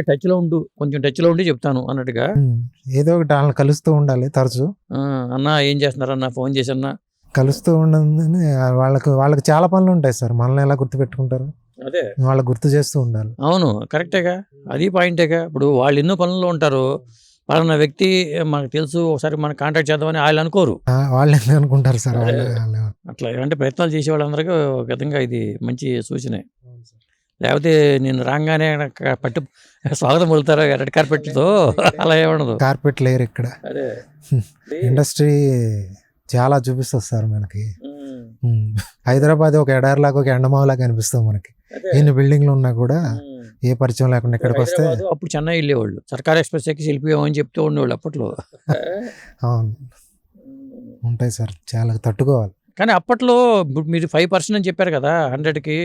టచ్‌లో ఉండు. కొంచెం టచ్‌లో ఉండి చెప్తాను అన్నట్టుగా. ఏదో ఒకటి ఆళ్ళని కలుస్తూ ఉండాలి తరచు. "అన్నా ఏం చేస్తున్నారన్నా? ఫోన్ చేసన్నా." కలుస్తూ ఉండంగానే వాళ్ళకి చాలా పనులుంటాయి సార్. మనల్ని ఎలా గుర్తుపెట్టుకుంటారు? అదే. వాళ్ళకి గుర్తు చేస్తూ ఉండాలి. అవును. కరెక్టేగా. అది పాయింటేగా. ఇప్పుడు వాళ్ళు ఎన్నో పనుల్లో ఉంటారు. పలానా వ్యక్తి మనకు తెలుసు. ఒకసారి మనం కాంటాక్ట్ చేద్దామని ఆళ్ళనుకోరు. వాళ్ళెందుకు అనుకుంటారు సార్? అదే. వాళ్ళు అట్లా ఇలాంటి ప్రయత్నాలు చేసే వాళ్ళందరికీ ఒక విధంగా ఇది మంచి సూచనే. లేకపోతే నేను రాంగానే పట్టు స్వాగతం పలుకుతారా రెడ్ కార్పెట్‌తో అలా ఏముండదు. కార్పెట్ లేయర్ ఇక్కడ. అదే. ఇండస్ట్రీ చాలా చూపిస్తది సార్ మనకి. హ్మ్. హైదరాబాద్ ఒక ఎడారిలాగా, ఒక ఎండమావులాగా అనిపిస్తది మనకి. అదే. ఎన్ని బిల్డింగ్‌లు ఉన్నా కూడా ఏ పరిచయం లేకుండా ఇక్కడికొస్తే హైదరాబాదు అప్పుడు చెన్నై ఎళ్ళేవాళ్ళు. సర్కార్ ఎక్స్‌ప్రెస్ ఎక్కేసి ఎళ్ళిపోయామని చెప్తూ ఉండేవాళ్ళు అప్పట్లో. అవును. ఉంటాయి సార్. చాలా తట్టుకోవాలి. కానీ అప్పట్లో ఇప్పుడు మీరు 5% అని చెప్పారు కదా! 100కి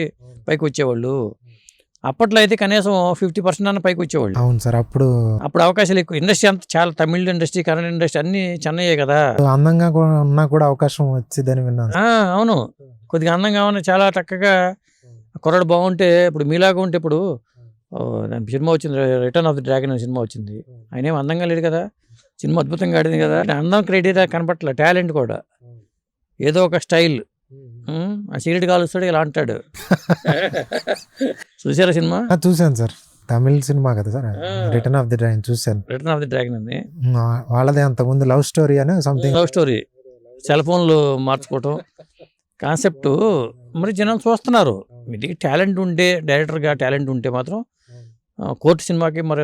పైకొచ్చేవాళ్ళు. అప్పట్లో అయితే కనీసం 50% అన్నా పైకొచ్చేవాళ్ళు. అవును సార్. అప్పుడు అప్పుడు అవకాశాలు ఎక్కువ. ఇండస్ట్రీ అంతా చాలా తమిళ్ ఇండస్ట్రీ, కన్నడ ఇండస్ట్రీ అన్నీ చెన్నయ్యే కదా! అందంగా ఉన్నా కూడా అవకాశం వచ్చిద్దని విన్నాను. అవును. కొద్దిగా అందంగా ఉన్న చాలా చక్కగా కుర్రాడు బాగుంటే ఇప్పుడు మీలాగా ఉంటే ఇప్పుడు దాని సినిమా వచ్చింది 'రిటర్న్ ఆఫ్ ది డ్రాగన్' అనే సినిమా వచ్చింది. ఆయనేం అందంగా లేడు కదా! సినిమా అద్భుతంగా ఆడింది కదా! అందం క్రైటీరియా కనపట్ల టాలెంట్ కూడా. ఏదో ఒక స్టైల్. ఆ సిగరెట్ కాలుస్తాడు ఇలా అంటాడు. చూసారా సినిమా? చూశాను సార్. తమిళ్ సినిమా కదా sir. 'Return of the dragon' చూశాను. 'రిటర్న్ ఆఫ్ ది డ్రాగన్' అని. వాళ్ళదే అంతకుముందు లవ్ స్టోరీ అని సంథింగ్. Love story. సెల్ ఫోన్లు మార్చుకోవటం కాన్సెప్టు మరి జనం చూస్తున్నారు. ఇది టాలెంట్ ఉంటే డైరెక్టర్‌గా టాలెంట్ ఉంటే మాత్రం కోర్టు సినిమాకి మరి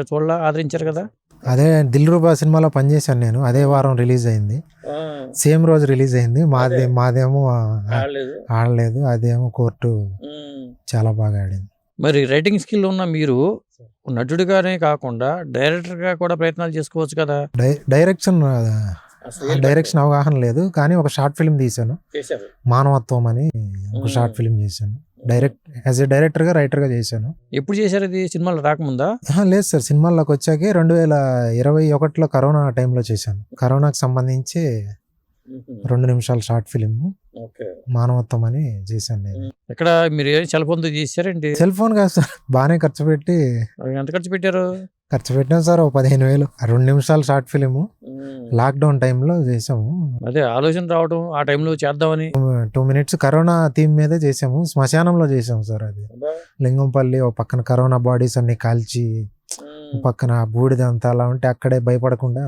ఆదరించారు కదా! అదే 'దిల్‌రుబా' సినిమాలో పనిచేశాను నేను. అదే వారం రిలీజ్ అయింది. సేమ్ రోజు రిలీజ్ అయింది. మాదేమో ఆడలేదు. అదేమో కోర్టు చాలా బాగా ఆడింది. మరి రైటింగ్ స్కిల్ ఉన్న మీరు నటుడిగానే కాకుండా డైరెక్టర్‌గా కూడా ప్రయత్నాలు చేసుకోవచ్చు కదా! డైరెక్షన్ అవగాహన లేదు. కానీ ఒక షార్ట్ ఫిల్మ్ తీశాను. 'మానవత్వం' అని ఒక షార్ట్ ఫిల్మ్ చేశాను. యాజ్ ఎ డైరెక్టర్‌గా, రైటర్‌గా చేశాను. ఎప్పుడు చేశారు ఇది? సినిమాలు రాకముందా? లేదు సార్. సినిమాల్లోకి వచ్చాకే 2021లో కరోనా టైంలో చేశాను. కరోనాకి సంబంధించి 2 నిమిషాల షార్ట్ ఫిల్మ్ 'మానవత్వం' అని చేశాను నేను. ఎక్కడ మీరు సెల్ ఫోన్‌తో చేశారేంటి? సెల్ ఫోన్ కాదు సార్. బాగానే ఖర్చు పెట్టి. ఎంత ఖర్చు పెట్టారు? ఖర్చు పెట్టాం సార్. 15,000. 2 నిమిషాల షార్ట్ ఫిల్మ్ లాక్డౌన్ టైంలో చేసాము. అదే ఆలోచన రావడం ఆ టైంలో చేద్దామని. 2 మినిట్స్ కరోనా థీమ్ మీదే చేసాము. శ్మశానంలో చేసాము సార్. అది లింగంపల్లి ఓ పక్కన కరోనా బాడీస్ అన్ని కాల్చి, పక్కన బూడిదంతా అలా ఉంటే అక్కడే భయపడకుండా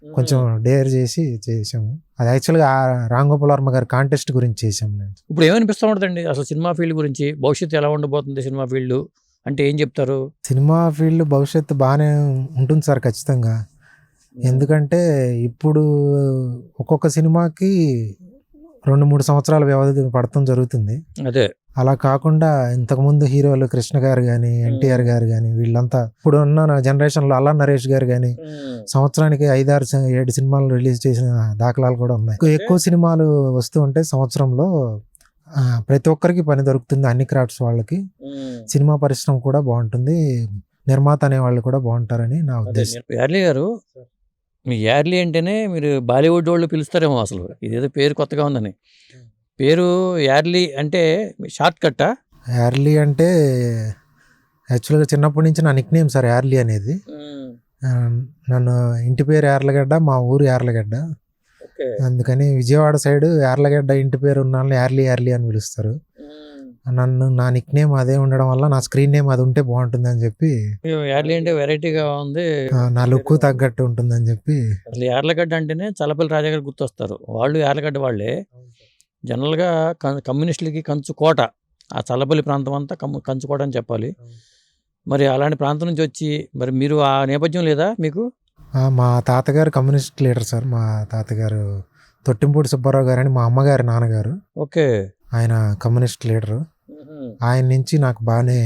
కొంచెం డేర్ చేసి చేసాము. అది యాక్చువల్గా రామ్ గోపాల్ వర్మ గారి కాంటెస్ట్ గురించి చేసాము. ఇప్పుడు ఏమనిపిస్తూ ఉంటుందండి అసలు సినిమా ఫీల్డ్ గురించి? భవిష్యత్తు ఎలా ఉండబోతుంది సినిమా ఫీల్డ్ అంటే ఏం చెప్తారు? సినిమా ఫీల్డ్ భవిష్యత్తు బాగానే ఉంటుంది సార్ ఖచ్చితంగా. ఎందుకంటే ఇప్పుడు ఒక్కొక్క సినిమాకి 2-3 సంవత్సరాల వ్యవధి పడటం జరుగుతుంది. అదే. అలా కాకుండా ఇంతకుముందు హీరోలు కృష్ణ గారు కానీ, ఎన్టీఆర్ గారు కానీ వీళ్ళంతా ఇప్పుడు ఉన్న జనరేషన్లో అల్లా నరేష్ గారు కానీ సంవత్సరానికి 5-6-7 సినిమాలు రిలీజ్ చేసిన దాఖలాలు కూడా ఉన్నాయి. ఎక్కువ సినిమాలు వస్తూ ఉంటే సంవత్సరంలో ప్రతి ఒక్కరికి పని దొరుకుతుంది. అన్ని క్రాఫ్ట్స్ వాళ్ళకి. సినిమా పరిశ్రమ కూడా బాగుంటుంది. నిర్మాత అనే వాళ్ళు కూడా బాగుంటారని నా ఉద్దేశం. యార్లీ గారు, మీ యార్లీ అంటేనే మీరు బాలీవుడ్ వాళ్ళు పిలుస్తారేమో అసలు. ఇదేదో పేరు కొత్తగా ఉందని. పేరు యార్లీ అంటే షార్ట్ కట్టా? యార్లీ అంటే యాక్చువల్గా చిన్నప్పటి నుంచి నా నిక్ నేమ్ సార్ యార్లీ అనేది. నన్ను ఇంటి పేరు యార్లగడ్డ, మా ఊరు యార్లగడ్డ. అందుకని విజయవాడ సైడ్ యార్లగడ్డ ఇంటి పేరు ఉన్న వాళ్ళని యార్లీ అని పిలుస్తారు. నా నిక్ నేమ్ అదే ఉండడం వల్ల నా స్క్రీన్ నేమ్ అది ఉంటే బాగుంటుంది అని చెప్పి. యార్లీ అంటే వెరైటీగా ఉంది. నా లుక్ తగ్గట్టు ఉంటుందని చెప్పి. అసలు యార్లగడ్డ అంటేనే చల్లపల్లి రాజా గారు గుర్తొస్తారు. వాళ్ళు యార్లగడ్డ వాళ్ళే. జనరల్గా కమ్యూనిస్టులకి కంచుకోట. ఆ చల్లపల్లి ప్రాంతం అంతా కంచుకోట అని చెప్పాలి. మరి అలాంటి ప్రాంతం నుంచి వచ్చి మరి మీరు ఆ నేపథ్యం లేదా మీకు? మా తాతగారు కమ్యూనిస్ట్ లీడర్ సార్. మా తాతగారు తొట్టింపూడి సుబ్బారావు గారు అని మా అమ్మగారి నాన్నగారు. ఓకే. ఆయన కమ్యూనిస్ట్ లీడరు. ఆయన నుంచి నాకు బాగానే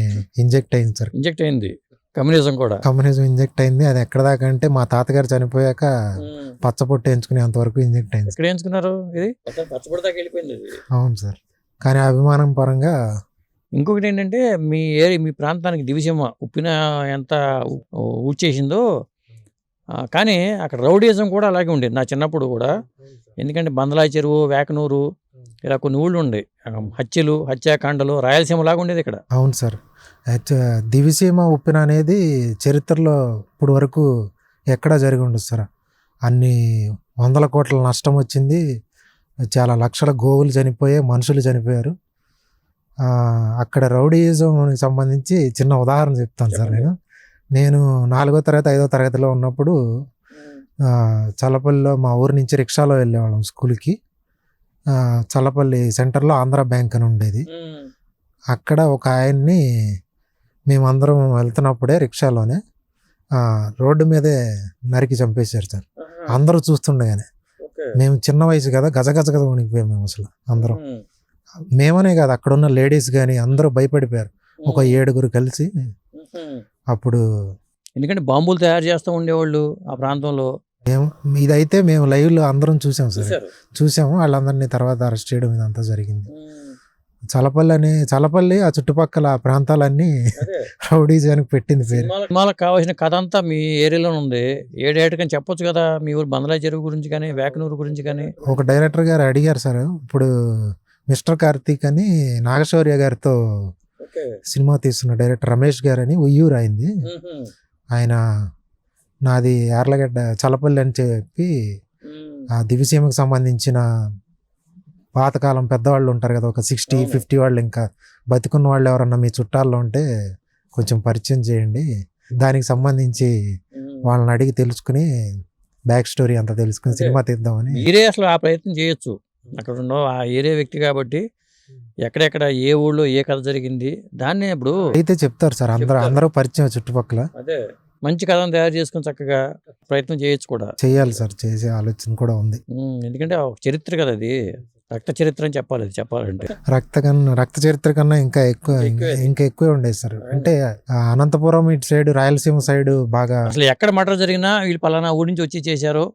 ఇంజెక్ట్ అయింది సార్. ఇంజెక్ట్ అయింది కమ్యూనిజం కూడా. కమ్యూనిజం ఇంజెక్ట్ అయింది. అది ఎక్కడ దాకా అంటే మా తాతగారు చనిపోయాక పచ్చబొట్టు ఎంచుకునేంత వరకు ఇంజెక్ట్ అయింది. ఎక్కడ ఎంచుకున్నారు? ఇది పచ్చబొట్టు దాకా వెళ్ళిపోయింది. అవును సార్. కానీ అభిమానం పరంగా. ఇంకొకటి ఏంటంటే మీ ప్రాంతానికి దివిసీమ ఉప్పిన ఎంత ఊడ్చేసిందో, కానీ అక్కడ రౌడీజం కూడా అలాగే ఉండేది నా చిన్నప్పుడు కూడా. ఎందుకంటే బందలాయి చెరువు, వేకనూరు ఇలా కొన్ని ఊళ్ళు ఉండే. హత్యలు, హత్యాకాండలు రాయలసీమ లాగా ఉండేది ఇక్కడ. అవును సార్. దివిసీమ ఉప్పెన అనేది చరిత్రలో ఇప్పుడు వరకు ఎక్కడా జరిగి ఉండదు సార్. అన్ని 100 కోట్ల నష్టం వచ్చింది, చాలా లక్షల గోవులు చనిపోయాయి, మనుషులు చనిపోయారు. అక్కడ రౌడీయిజంకి సంబంధించి చిన్న ఉదాహరణ చెప్తాను సార్. నేను 4వ తరగతి 5వ తరగతిలో ఉన్నప్పుడు చల్లపల్లిలో మా ఊరి నుంచి రిక్షాలో వెళ్ళేవాళ్ళం స్కూల్కి. చల్లపల్లి సెంటర్లో ఆంధ్ర బ్యాంక్ అని ఉండేది. అక్కడ ఒక ఆయన్ని మేమందరం వెళ్తున్నప్పుడే రిక్షాలోనే రోడ్డు మీదే నరికి చంపేశారు సార్. అందరూ చూస్తుండగానే. మేము చిన్న వయసు కదా, గజగజ వణికిపోయాం మేము అసలు అందరం. మేమనే కాదు, అక్కడ ఉన్న లేడీస్ కానీ అందరూ భయపడిపోయారు. ఒక 7గురు కలిసి. అప్పుడు ఎందుకంటే బాంబులు తయారు చేస్తూ ఉండేవాళ్ళు ఆ ప్రాంతంలో. ఇదైతే మేము లైవ్లో అందరం చూసాం సార్. చూసాము. వాళ్ళందరినీ తర్వాత అరెస్ట్ చేయడం ఇదంతా జరిగింది. చల్లపల్లి ఆ చుట్టుపక్కల ప్రాంతాలన్నీ రౌడీజానికి పెట్టింది పేరు. సినిమాలకు కావాల్సిన కథ అంతా మీ ఏరియాలో ఉంది. ఏడేటకని చెప్పొచ్చు కదా, మీ ఊరు బందలా చెరువు గురించి కానీ వేకనూరు గురించి కానీ. ఒక డైరెక్టర్ గారు అడిగారు సార్, ఇప్పుడు మిస్టర్ కార్తీక్ అని నాగశౌర్య గారితో సినిమా తీస్తున్న డైరెక్టర్ రమేష్ గారు అని ఉయ్యూరు అయింది. ఆయన నాది యార్లగడ్డ చల్లపల్లి అని చెప్పి ఆ దివిసీమకు సంబంధించిన పాతకాలం పెద్దవాళ్ళు ఉంటారు కదా, ఒక 60-50 వాళ్ళు, ఇంకా బతికున్న వాళ్ళు ఎవరన్నా మీ చుట్టాల్లో ఉంటే కొంచెం పరిచయం చేయండి, దానికి సంబంధించి వాళ్ళని అడిగి తెలుసుకుని బ్యాక్ స్టోరీ అంతా తెలుసుకుని సినిమా తీద్దామని. మీరే అసలు ఆ ప్రయత్నం చేయొచ్చు. అక్కడ ఉన్న ఆ ఏరియా వ్యక్తి కాబట్టి ఎక్కడెక్కడ ఏ ఊళ్ళో ఏ కథ జరిగింది దాన్ని ఇప్పుడు అయితే చెప్తారు సార్. అందరూ పరిచయం చుట్టుపక్కల. అదే మంచి కథను తయారు చేసుకుని చక్కగా ప్రయత్నం చేయొచ్చు కూడా. చేయాలి సార్, చేసే ఆలోచన కూడా ఉంది. ఎందుకంటే ఒక చరిత్ర కదా అది, రక్త చరిత్ర అని చెప్పాలి. అది చెప్పాలంటే రక్త చరిత్ర కన్నా ఇంకా ఎక్కువే ఉండేది సార్. అంటే అనంతపురం ఇటు సైడ్, రాయలసీమ సైడ్ బాగా అసలు ఎక్కడ మర్డర్ జరిగినా వీళ్ళు పలానా ఊరి నుంచి వచ్చి చేశారు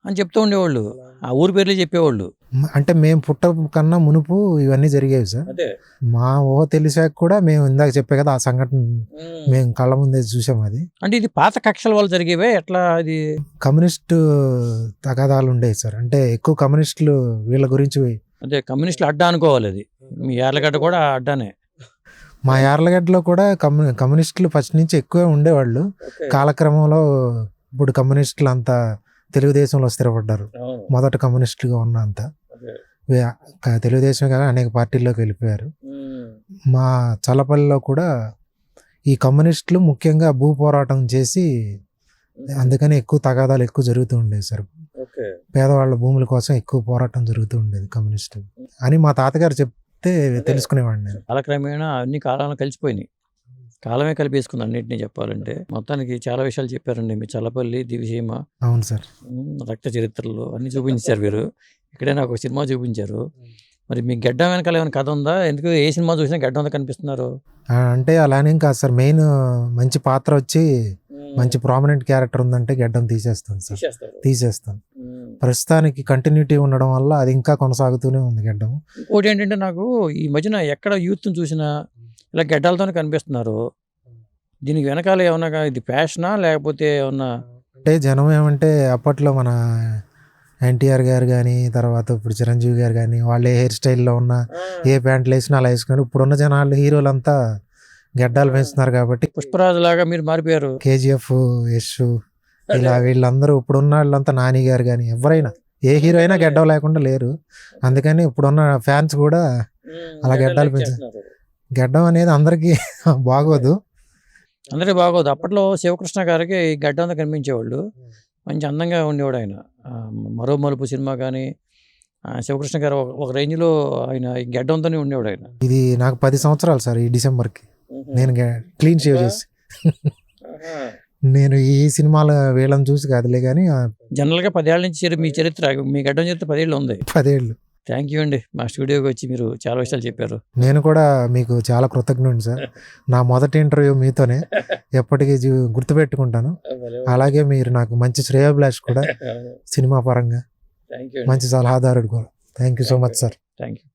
అని చెప్తూ ఉండేవాళ్ళు. ఆ ఊరి పేర్లు చెప్పేవాళ్ళు. అంటే మేము పుట్ట కన్నా మునుపు ఇవన్నీ జరిగేవి సార్. మా ఊహ తెలిసాక కూడా మేము ఇందాక చెప్పే కదా ఆ సంఘటన మేము కళ్ళ ముందే చూసాం. అది అంటే ఇది పాత కక్షల వల్ల జరిగేవే ఎట్లా? అది కమ్యూనిస్టు తగాదాలు ఉండేవి సార్. అంటే ఎక్కువ కమ్యూనిస్టులు వీళ్ళ గురించి, అదే కమ్యూనిస్టులు అడ్డా అనుకోవాలి. అది మీ యార్లగడ్డ కూడా అడ్డానే. మా యార్లగడ్డలో కూడా కమ్యూనిస్టులు ఫస్ట్ నుంచి ఎక్కువే ఉండేవాళ్ళు. కాలక్రమంలో ఇప్పుడు కమ్యూనిస్టులు అంతా తెలుగుదేశంలో స్థిరపడ్డారు. మొదట కమ్యూనిస్టులుగా ఉన్న అంతా తెలుగుదేశం కాగా అనేక పార్టీల్లోకి వెళ్ళిపోయారు. మా చల్లపల్లిలో కూడా ఈ కమ్యూనిస్టులు ముఖ్యంగా భూ పోరాటం చేసి అందుకని ఎక్కువ తగాదాలు ఎక్కువ జరుగుతూ ఉండేది సార్. పేదవాళ్ళ భూముల కోసం ఎక్కువ పోరాటం జరుగుతూ ఉండేది కమ్యూనిస్టులు అని మా తాతగారు చెప్తే తెలుసుకునేవాడిని నేను. కాలక్రమేణా అన్ని కాలాలను కలిసిపోయినాయి, కాలమే కలిపేసుకుంది అన్నింటినీ చెప్పాలంటే. మొత్తానికి చాలా విషయాలు చెప్పారండి. మీ చల్లపల్లి, దివిసీమ, అవును సార్, రక్త చరిత్రలు అన్ని చూపించారు మీరు. ఇక్కడే నాకు ఒక సినిమా చూపించారు. మరి మీ గడ్డం వెనకాల ఏమైనా కథ ఉందా? ఎందుకు ఏ సినిమా చూసినా గడ్డం అంతా కనిపిస్తున్నారు? అంటే అలానేం కాదు సార్. మెయిన్ మంచి పాత్ర వచ్చి మంచి ప్రామినెంట్ క్యారెక్టర్ ఉందంటే గడ్డం తీసేస్తాను. ప్రస్తుతానికి కంటిన్యూటీ ఉండడం వల్ల అది ఇంకా కొనసాగుతూనే ఉంది గడ్డం. ఇంకోటి ఏంటంటే నాకు ఈ మధ్యన ఎక్కడ యూత్ని చూసినా ఇలా గడ్డాలతోనే కనిపిస్తున్నారు. దీనికి వెనకాల ఏమన్నా ఇది ప్యాషనా లేకపోతే ఏమన్నా? అంటే జనం ఏమంటే అప్పట్లో మన ఎన్టీఆర్ గారు కానీ, తర్వాత ఇప్పుడు చిరంజీవి గారు కానీ, వాళ్ళు ఏ హెయిర్ స్టైల్లో ఉన్న ఏ ప్యాంట్లు వేసినా అలా వేసుకున్నారు. ఇప్పుడున్న జనాలు హీరోలంతా గడ్డాలు పెంచుతున్నారు కాబట్టి. పుష్పరాజు లాగా మీరు మారిపోయారు. కేజీఎఫ్, యశ్, ఇలా వీళ్ళందరూ ఇప్పుడున్న వాళ్ళంతా, నాని గారు కానీ ఎవరైనా ఏ హీరో అయినా గడ్డం లేకుండా లేరు. అందుకని ఇప్పుడున్న ఫ్యాన్స్ కూడా అలా గడ్డాలు పెంచారు. గడ్డం అనేది అందరికీ బాగోదు. అప్పట్లో శివకృష్ణ గారికి గడ్డంతో కనిపించేవాళ్ళు. మంచి అందంగా ఉండేవాడు ఆయన. మరో మలుపు సినిమా కానీ శివకృష్ణ గారు ఒక రేంజ్లో ఆయన ఈ గడ్డంతోనే ఉండేవాడు ఆయన. ఇది నాకు 10 సంవత్సరాలు సార్. ఈ డిసెంబర్కి నేను క్లీన్ షేవ్ చేసి నేను ఈ సినిమాలో వీళ్ళని చూసి కాదులే కానీ జనరల్గా 10 ఏళ్ళ నుంచి మీ చరిత్ర, మీ గడ్డం చరిత్ర 10 ఏళ్ళు ఉంది. 10 ఏళ్ళు. థ్యాంక్ యూ అండి, మా స్టూడియోకి వచ్చి మీరు చాలా విషయాలు చెప్పారు. నేను కూడా మీకు చాలా కృతజ్ఞుడు సార్. నా మొదటి ఇంటర్వ్యూ మీతోనే, ఎప్పటికీ గుర్తుపెట్టుకుంటాను. అలాగే మీరు నాకు మంచి శ్రేయోభిలాష్ కూడా సినిమా పరంగా, మంచి సలహాదారుడు కూడా. Thank you so much sir. Thank you.